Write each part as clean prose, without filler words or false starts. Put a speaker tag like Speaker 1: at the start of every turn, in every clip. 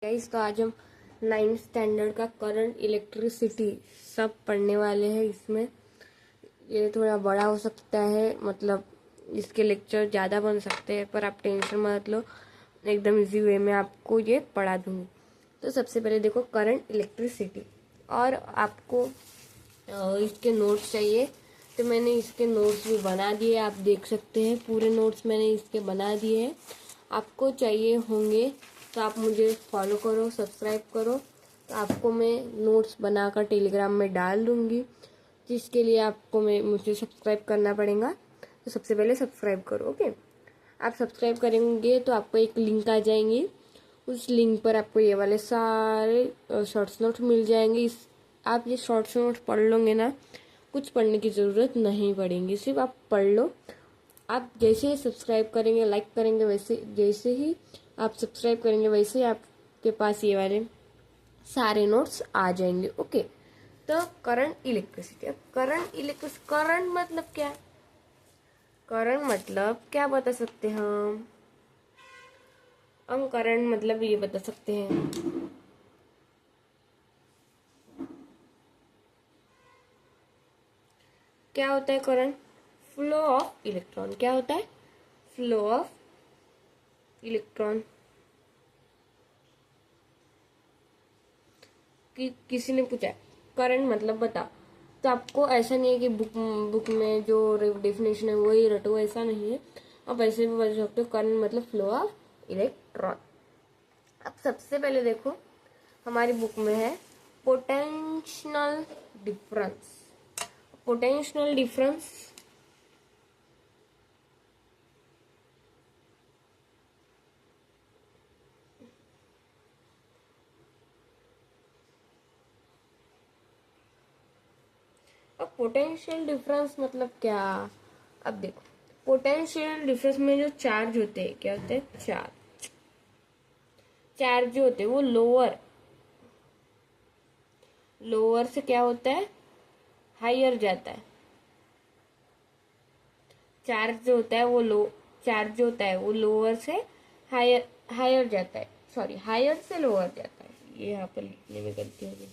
Speaker 1: Guys, तो आज हम 9th स्टैंडर्ड का करंट इलेक्ट्रिसिटी सब पढ़ने वाले हैं। इसमें ये थोड़ा बड़ा हो सकता है, मतलब इसके लेक्चर ज़्यादा बन सकते हैं, पर आप टेंशन मत लो, एकदम इजी वे में आपको ये पढ़ा दूँगी। तो सबसे पहले देखो करंट इलेक्ट्रिसिटी, और आपको इसके नोट्स चाहिए तो मैंने इसके नोट्स भी बना दिए, आप देख सकते हैं पूरे नोट्स मैंने इसके बना दिए हैं। आपको चाहिए होंगे तो आप मुझे फॉलो करो, सब्सक्राइब करो, तो आपको मैं नोट्स बनाकर टेलीग्राम में डाल दूँगी, जिसके लिए आपको मुझे सब्सक्राइब करना पड़ेगा। तो सबसे पहले सब्सक्राइब करो, ओके। आप सब्सक्राइब करेंगे तो आपको एक लिंक आ जाएंगी, उस लिंक पर आपको ये वाले सारे शॉर्ट्स नोट्स मिल जाएंगे। आप ये शॉर्ट्स नोट्स पढ़ लोगे ना, कुछ पढ़ने की ज़रूरत नहीं पड़ेगी, सिर्फ आप पढ़ लो। आप जैसे ही सब्सक्राइब करेंगे, लाइक करेंगे, जैसे ही आप सब्सक्राइब करेंगे वैसे ही आपके पास ये वाले सारे नोट्स आ जाएंगे, ओके। तो करंट इलेक्ट्रिसिटी, अब करंट मतलब क्या? करंट मतलब क्या बता सकते हैं हम करंट मतलब ये बता सकते हैं, क्या होता है करंट? Flow of electron. क्या होता है? Flow of electron. किसी ने पूछा करंट मतलब बता, तो आपको ऐसा नहीं है कि बुक में जो डेफिनेशन है वही रटो, ऐसा नहीं है, आप ऐसे भी बता सकते हो करंट मतलब फ्लो ऑफ इलेक्ट्रॉन। अब सबसे पहले देखो, हमारी बुक में है पोटेंशियल डिफरेंस। पोटेंशियल डिफरेंस अब पोटेंशियल डिफरेंस मतलब क्या? अब देखो, पोटेंशियल डिफरेंस में जो चार्ज होते हैं, क्या होते हैं? चार्ज जो होते हैं वो लोअर से क्या होता है? हायर जाता है। चार्ज जो होता है वो लोअर से हायर जाता है, सॉरी हायर से लोअर जाता है। ये यहाँ पर लिखने में गलती होगी,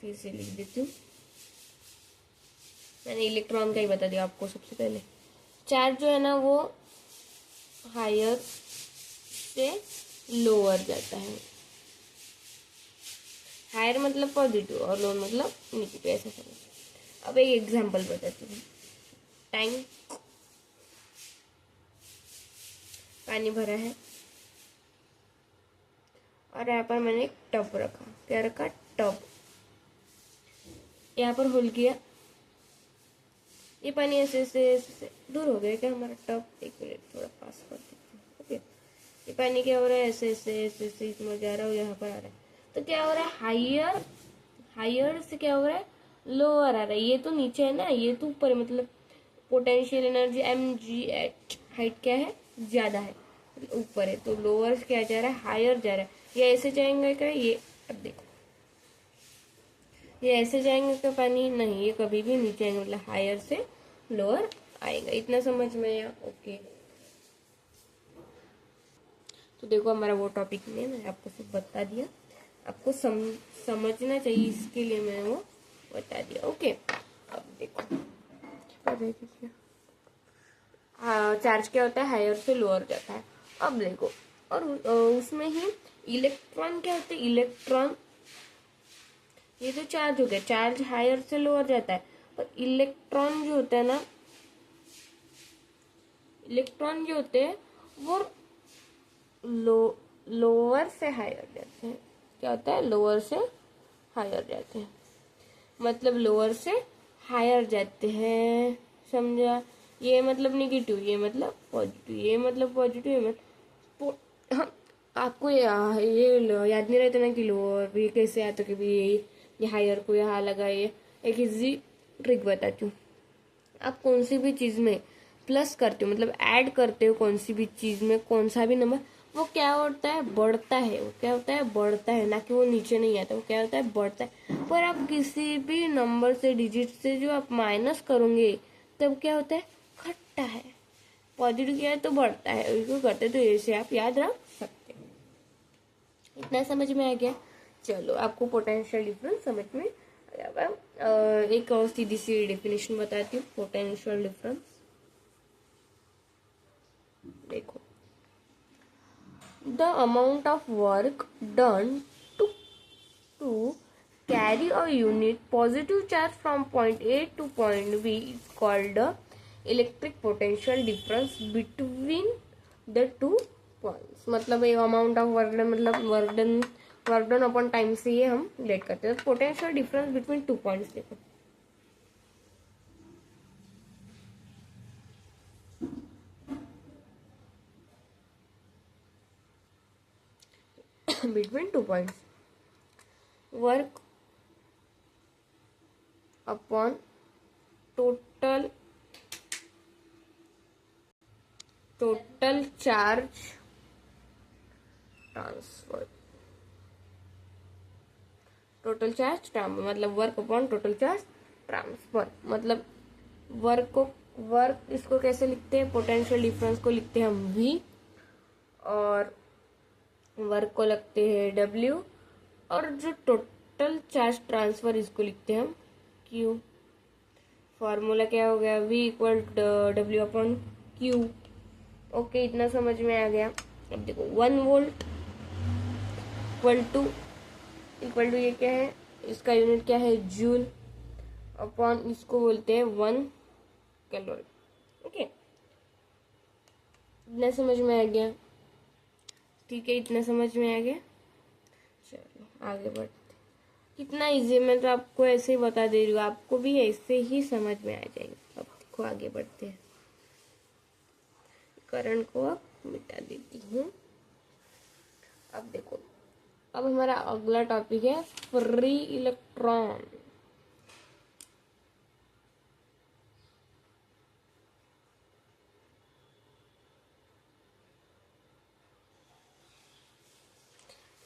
Speaker 1: फिर से लिख देती हूँ। मैंने इलेक्ट्रॉन का ही बता दिया आपको सबसे पहले। चार्ज जो है ना वो हायर से लोअर जाता है। हायर मतलब पॉजिटिव और लोअर मतलब नेगेटिव, ऐसा समझ। अब एक एग्जांपल बताती हूँ। टैंक पानी भरा है और यहाँ पर मैंने एक टब रखा। क्या रखा? टब। यहाँ पर होल किया, ये पानी ऐसे ऐसे दूर हो गया क्या हमारा टब? एक मिनट थोड़ा पास कर देती हूँ, ओके। ये पानी क्या हो रहा है? ऐसे ऐसे ऐसे ऐसे इसमें जा रहा है, यहाँ पर आ रहा है, तो क्या हो रहा है? हायर से क्या हो रहा है? लोअर आ रहा है। ये तो नीचे है ना, ये तो ऊपर है, मतलब पोटेंशियल एनर्जी mgh, हाइट क्या है? ज्यादा है, ऊपर है, तो लोअर से क्या जा रहा है? हायर जा रहा है। ये ऐसे जाएंगे क्या? ये अब देखो, ये ऐसे जाएंगे क्या पानी? नहीं, ये कभी भी नीचे आएंगे, मतलब हायर से लोअर आएगा। इतना समझ में आया? ओके। तो देखो, हमारा वो टॉपिक नहीं है, मैंने आपको सब बता दिया, आपको समझना चाहिए, इसके लिए मैंने वो बता दिया, ओके। अब देखो, चार्ज क्या होता है? हायर से लोअर जाता है। अब देखो, और उसमें ही इलेक्ट्रॉन क्या होते हैं? इलेक्ट्रॉन, ये तो चार्ज हो गया, चार्ज हायर से लोअर जाता है, और इलेक्ट्रॉन जो होता है ना, इलेक्ट्रॉन जो होते हैं वो लोअर से हायर जाते हैं। क्या होता है? लोअर से हायर जाते हैं, मतलब लोअर से हायर जाते हैं, समझा? ये मतलब नेगेटिव, ये मतलब पॉजिटिव, ये मतलब पॉजिटिव, ये मतलब हाँ, आपको ये याद नहीं रहता ना कि लोअर ये कैसे आता, कि ये हायर को यहाँ लगाइए। एक इजी ट्रिक बताती हूँ। आप कौन सी भी चीज़ में प्लस करते हो, मतलब ऐड करते हो, कौन सी भी चीज़ में कौन सा भी नंबर, वो क्या होता है? बढ़ता है। वो क्या होता है? बढ़ता है, ना कि वो नीचे नहीं आता, वो क्या होता है? बढ़ता है। पर आप किसी भी नंबर से, डिजिट से जो आप माइनस करोगे, तब क्या होता है? घटता है। पॉजिटिव क्या है? तो बढ़ता है, इसको करते तो ऐसे आप याद रख सकते हो। इतना समझ में आ गया। चलो आपको पोटेंशियल डिफरेंस समझ में आ गया होगा। एक और सीधी सी डेफिनेशन बताती हूँ पोटेंशियल डिफरेंस। देखो, the amount of work done to carry a unit positive charge from point A to point B is called the electric potential difference between the two points। मतलब ये अमाउंट ऑफ वर्क डन मतलब work done upon time से ये हम relate करते हैं। Potential difference between two points देखो, between two points work upon total charge transfer. Total charge transfer मतलब work upon total charge transfer. मतलब वर्क इसको कैसे लिखते हैं, पोटेंशियल डिफरेंस को लिखते हैं हम V और वर्क को लगते हैं W, और जो टोटल चार्ज ट्रांसफर इसको लिखते हैं हम Q। फॉर्मूला क्या हो गया, V equal W upon Q। Okay, इतना समझ में आ गया। अब देखो 1 वोल्ट इक्वल टू ये क्या है, इसका यूनिट क्या है, जूल अपॉन इसको बोलते हैं 1 कैलोरी। ओके, इतना समझ में आ गया। ठीक है, इतना समझ में आ गया। चलो आगे बढ़ते। कितना इजी, मैं तो आपको ऐसे ही बता दे रही हूँ, आपको भी ऐसे ही समझ में आ जाएगा। अब देखो आगे बढ़ते हैं। करंट को अब मिटा देती हूँ। अब देखो, अब हमारा अगला टॉपिक है free electron.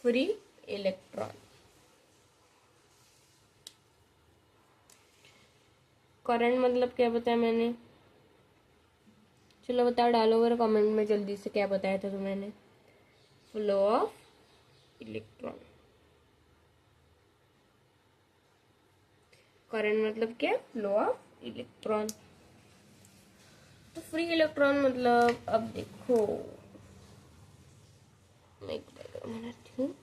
Speaker 1: Free electron, current मतलब क्या बताया मैंने, चलो बताओ, डालो अगर कमेंट में जल्दी से, क्या बताया था तो मैंने, फ्लो ऑफ इलेक्ट्रॉन। करंट मतलब क्या, फ्लो ऑफ इलेक्ट्रॉन। तो फ्री इलेक्ट्रॉन मतलब, अब देखो मैं एक डायग्राम बनाती हूँ।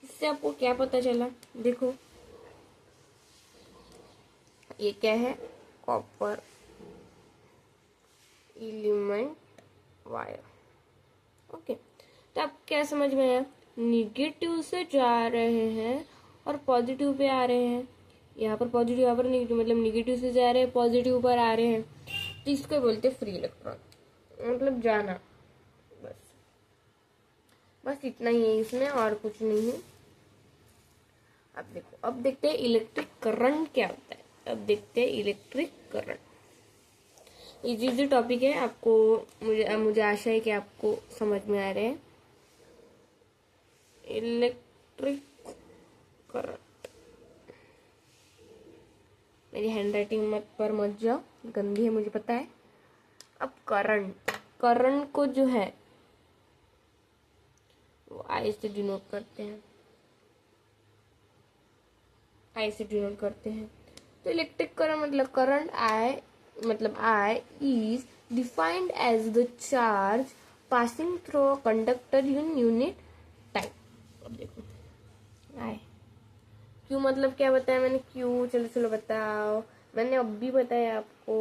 Speaker 1: इससे आपको क्या पता चला, देखो ये क्या है, कॉपर एलिमेंट वायर। ओके, तो आप क्या समझ में आया, निगेटिव से जा रहे हैं और पॉजिटिव पे आ रहे हैं। यहाँ पर पॉजिटिव, यहाँ पर निगेटिव, मतलब निगेटिव से जा रहे हैं पॉजिटिव पर आ रहे हैं, तो इसको बोलते हैं फ्री इलेक्ट्रॉन, मतलब जाना। बस इतना ही है इसमें, और कुछ नहीं है। अब देखो, अब देखते हैं इलेक्ट्रिक करंट क्या होता है। अब देखते हैं इलेक्ट्रिक करंट। इजी टॉपिक है, आपको मुझे आशा है कि आपको समझ में आ रहे हैं। इलेक्ट्रिक करंट, मेरी हैंडराइटिंग पर मत जाओ, गंदी है मुझे पता है। अब करंट को जो है वो आई से डिनोट करते हैं, तो इलेक्ट्रिक करंट मतलब current I is defined as the charge passing through a conductor in unit time. अब देखो आई, क्यू मतलब क्या बताया मैंने, क्यू चलो बताओ, मैंने अब भी बताया आपको,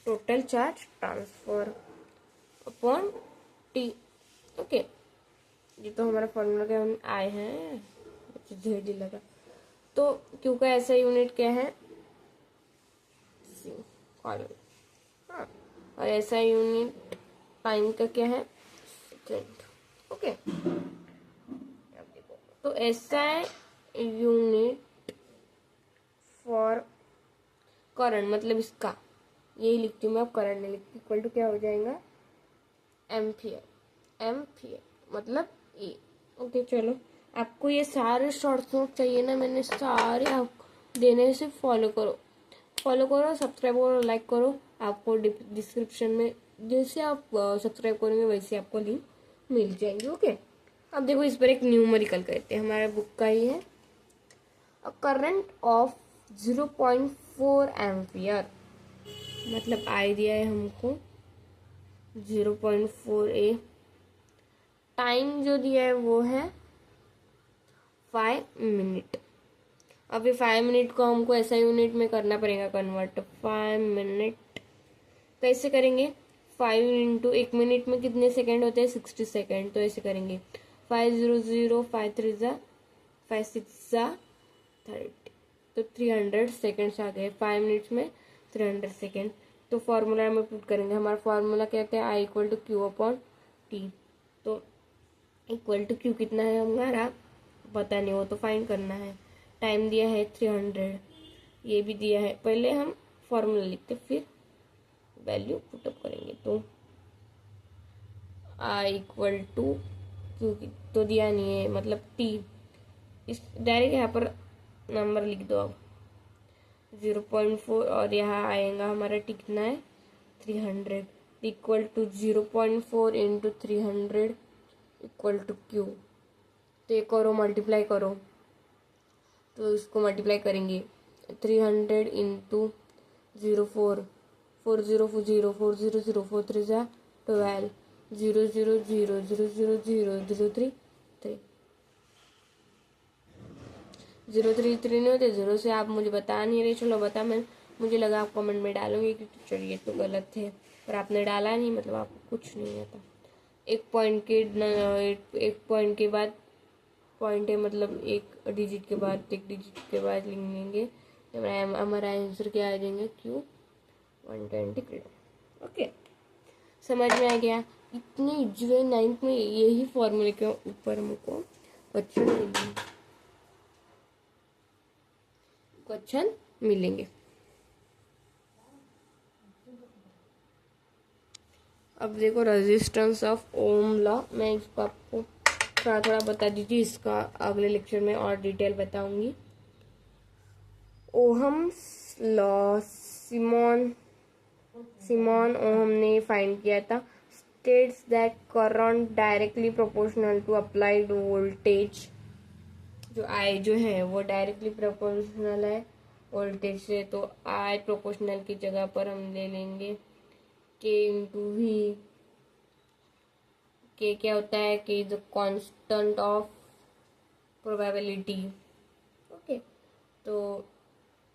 Speaker 1: total charge transfer upon T. Okay, ये तो हमारा फॉर्मूला क्या आए हैं, झेडी लगा। तो क्यू का ऐसा यूनिट क्या है, कॉलम। हाँ, और ऐसा यूनिट टाइम का क्या है, सेकेंड। ओके, अब देखो तो ऐसा है यूनिट फॉर करंट, मतलब इसका यही लिखती हूँ मैं, अब करंट नहीं लिखती। इक्वल टू क्या हो जाएगा, एम्पियर। एम्पियर मतलब ए। ओके चलो, आपको ये सारे शॉर्ट नोट चाहिए ना, मैंने सारे आप देने से फॉलो करो, सब्सक्राइब करो, लाइक करो। आपको डिस्क्रिप्शन में जैसे आप सब्सक्राइब करेंगे वैसे आपको लिंक मिल जाएंगे। ओके, अब देखो इस पर एक न्यूमेरिकल कहते हैं, हमारे बुक का ही है। अ करंट ऑफ 0.4 एम्पियर, मतलब आई दिया है हमको 0.4 ए। टाइम जो दिया है वो है 5 मिनट। अब ये 5 मिनट को हमको ऐसा यूनिट में करना पड़ेगा कन्वर्ट। 5 मिनट कैसे करेंगे, 5 इंटू 1 मिनट में कितने सेकंड होते हैं, 60 सेकंड। तो ऐसे करेंगे 500, 5 3 जा 5 6 जा 30, तो 300 सेकेंड्स आ गए 5 मिनट्स में 300 सेकेंड। तो फॉर्मूला में पुट करेंगे, हमारा फॉर्मूला क्या है, I equal to Q upon T. तो इक्वल टू क्यू कितना है हमारा पता नहीं, वो तो फाइंड करना है। टाइम दिया है 300, ये भी दिया है। पहले हम फॉर्मूला लिखते फिर वैल्यू पुटअप करेंगे। तो आई इक्वल टू क्यू तो दिया नहीं है, मतलब टी, इस डायरेक्ट यहाँ पर नंबर लिख दो। अब 0.4 और यहाँ आएगा हमारा टी कितना है 300, equal to 0.4 into 300 equal to Q. तो ये करो मल्टीप्लाई करो, तो इसको मल्टीप्लाई करेंगे 300 इंटू 0.4, 4040 4004 4 3 जा 12 000000003 033 नहीं होते, जीरो से आप मुझे बता नहीं रहे। चलो बता, मैं मुझे लगा आप कमेंट में डालोगे कि चलिए तो गलत है, पर आपने डाला नहीं, मतलब आपको कुछ नहीं आता। एक पॉइंट के बाद पॉइंट है, मतलब एक डिजिट के बाद लिख लेंगे, हमारा आंसर क्या आ जाएंगे क्यू 120। ओके, समझ में आ गया। इतनी जो 9th में यही फॉर्मूले के ऊपर हमको क्वेश्चन मिलेंगे। अब देखो रेजिस्टेंस ऑफ ओम लॉ, मैं इसको आपको थोड़ा थोड़ा बता दीजिए, इसका अगले लेक्चर में और डिटेल बताऊंगी। ओहम्स लॉ सिमोन ओहम ने फाइंड किया था। States that current directly proportional to applied voltage, जो आई जो है वो डायरेक्टली प्रोपोर्शनल है वोल्टेज से, तो आई प्रोपोर्शनल की जगह पर हम ले लेंगे के इंटू वी। के क्या होता है, के is the constant of probability. Okay, तो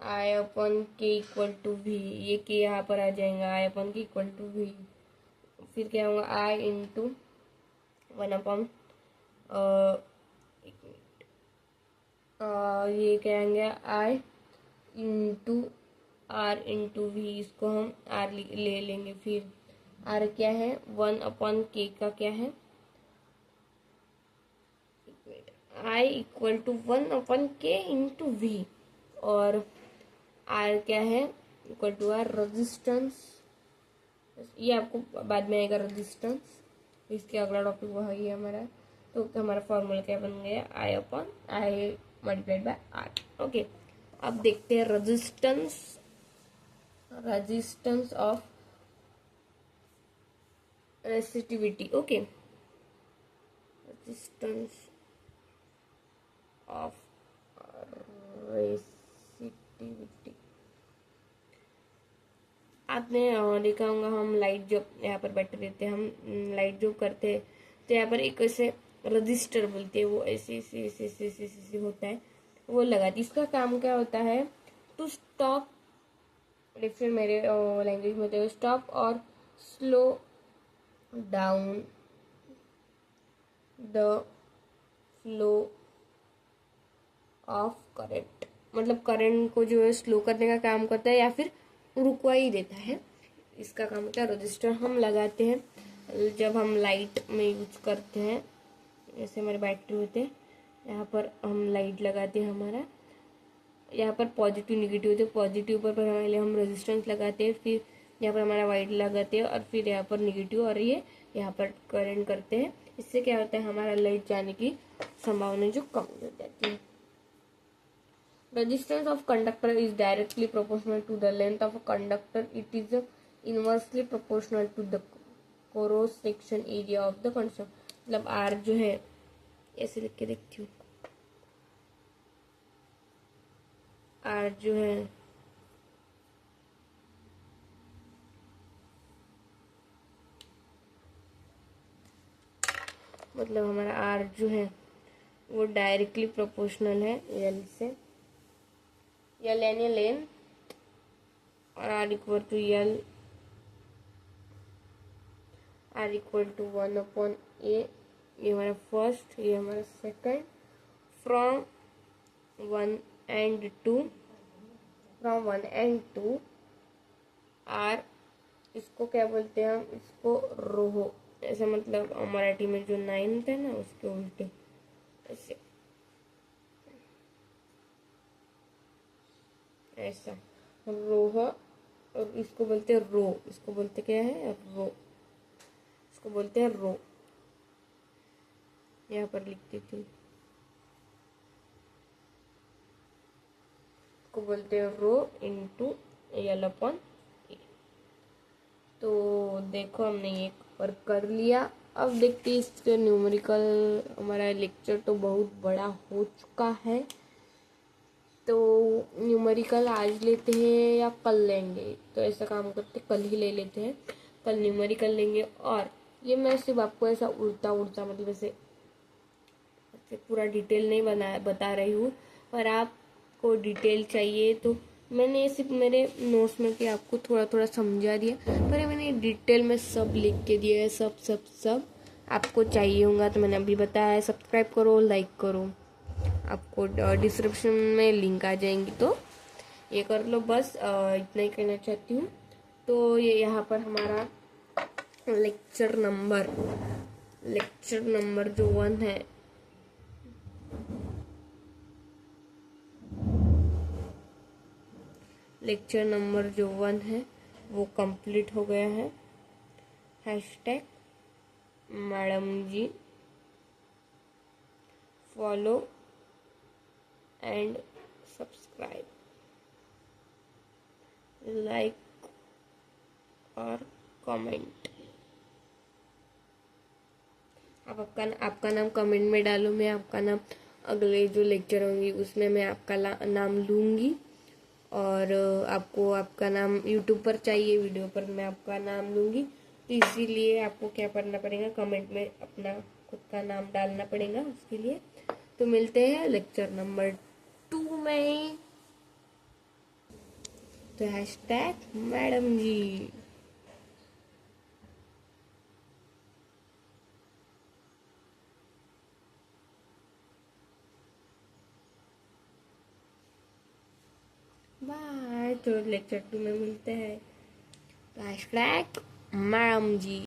Speaker 1: आई अपन के इक्वल टू वी, ये के यहाँ पर आ जाएगा, आई अपन के इक्वल टू वी। फिर क्या होगा, आई इंटू 1 अपन ये कहेंगे आई इंटू आर इंटू वी, इसको हम आर ले लेंगे। फिर आर क्या है 1 अपॉन के का क्या है, आई इक्वल टू 1 अपॉन के इंटू वी, और आर क्या है इक्वल टू आर रेजिस्टेंस। ये आपको बाद में आएगा रेजिस्टेंस, इसके अगला टॉपिक वही है हमारा। तो हमारा फॉर्मूला क्या बन गया, I upon I multiplied by R. Okay, अब देखते हैं resistance of resistivity. Okay, resistance of resistivity, आपने देखा होगा, हम लाइट जो यहाँ पर बैठे रहते हैं, हम लाइट जो करते हैं तो यहाँ पर एक ऐसे रजिस्टर बोलते हैं, वो ऐसे ऐसे ऐसे ऐसे ऐसे ऐसे होता है, वो लगाती। इसका काम क्या होता है, टू स्टॉप, फिर मेरे लैंग्वेज में तो स्टॉप और slow down the flow of current, मतलब करंट को जो है स्लो करने का काम करता है या फिर रुकवा ही देता है, इसका काम होता है। रजिस्टर हम लगाते हैं जब हम लाइट में यूज करते हैं, जैसे हमारे बैटरी होते हैं, यहाँ पर हम लाइट लगाते हैं हमारा, यहाँ पर पॉजिटिव निगेटिव होते हैं, पॉजिटिव पर पहले हम रेजिस्टेंस लगाते हैं, फिर यहाँ पर हमारा वाइट लगाते हैं और फिर यहाँ पर निगेटिव, और ये यहाँ पर करंट करते हैं। इससे क्या होता है, हमारा लाइट जाने की संभावना जो कम हो जाती है। Resistance of conductor is directly proportional to the length of a conductor. It is inversely proportional to the cross section area of the conductor. मतलब R जो है, ऐसे लिख के देखती हूँ, R जो है मतलब हमारा R जो है वो डायरेक्टली प्रोपोर्शनल है L से, L यानी लेंथ, और R equal to L, R equal to 1/A, ये हमारा फर्स्ट, ये हमारा second, from 1 and 2, from 1 and 2 R, इसको क्या बोलते हैं हम, इसको रोहो, ऐसे मतलब मराठी में जो 9 है ना उसके उल्टे ऐसे, ऐसा रोह, और इसको बोलते हैं रो, इसको बोलते क्या है, रो, इसको बोलते हैं रो। यहाँ पर लिख देती हूँ, इसको बोलते हैं रो इंटू L/A। तो देखो हमने ये वर्क कर लिया। अब देखते हैं इसके न्यूमेरिकल, हमारा लेक्चर तो बहुत बड़ा हो चुका है, तो न्यूमेरिकल आज लेते हैं या कल लेंगे, तो ऐसा काम करते कल ही ले लेते हैं, कल न्यूमेरिकल लेंगे। और ये मैं सिर्फ आपको ऐसा उड़ता उड़ता मतलब ऐसे पूरा डिटेल नहीं बता रही हूँ, पर आपको डिटेल चाहिए तो मैंने सिर्फ मेरे नोट्स में कि आपको थोड़ा थोड़ा समझा दिया, पर मैंने डिटेल में सब लिख के दिया है, सब सब सब आपको चाहिए होगा तो मैंने अभी बताया है। सब्सक्राइब करो, लाइक करो, आपको डिस्क्रिप्शन में लिंक आ जाएंगी, तो ये कर लो, बस इतना ही कहना चाहती हूँ। तो ये यहाँ पर हमारा लेक्चर नंबर जो 1 है, लेक्चर नंबर जो 1 है वो कंप्लीट हो गया है। Hashtag madam ji follow and subscribe, like और कमेंट। आप आपका नाम कमेंट में डालो, मैं आपका नाम अगले जो लेक्चर होंगी उसमें मैं आपका नाम लूँगी, और आपको आपका नाम यूट्यूब पर चाहिए, वीडियो पर मैं आपका नाम लूँगी, तो इसीलिए आपको क्या करना पड़ेगा, कमेंट में अपना खुद का नाम डालना पड़ेगा उसके लिए। तो मिलते हैं लेक्चर नंबर 2 में, तो हैशटैग मैडम जी। बाय, तो लेक्चर 2 में मिलते हैं, हैशटैग मैडम जी।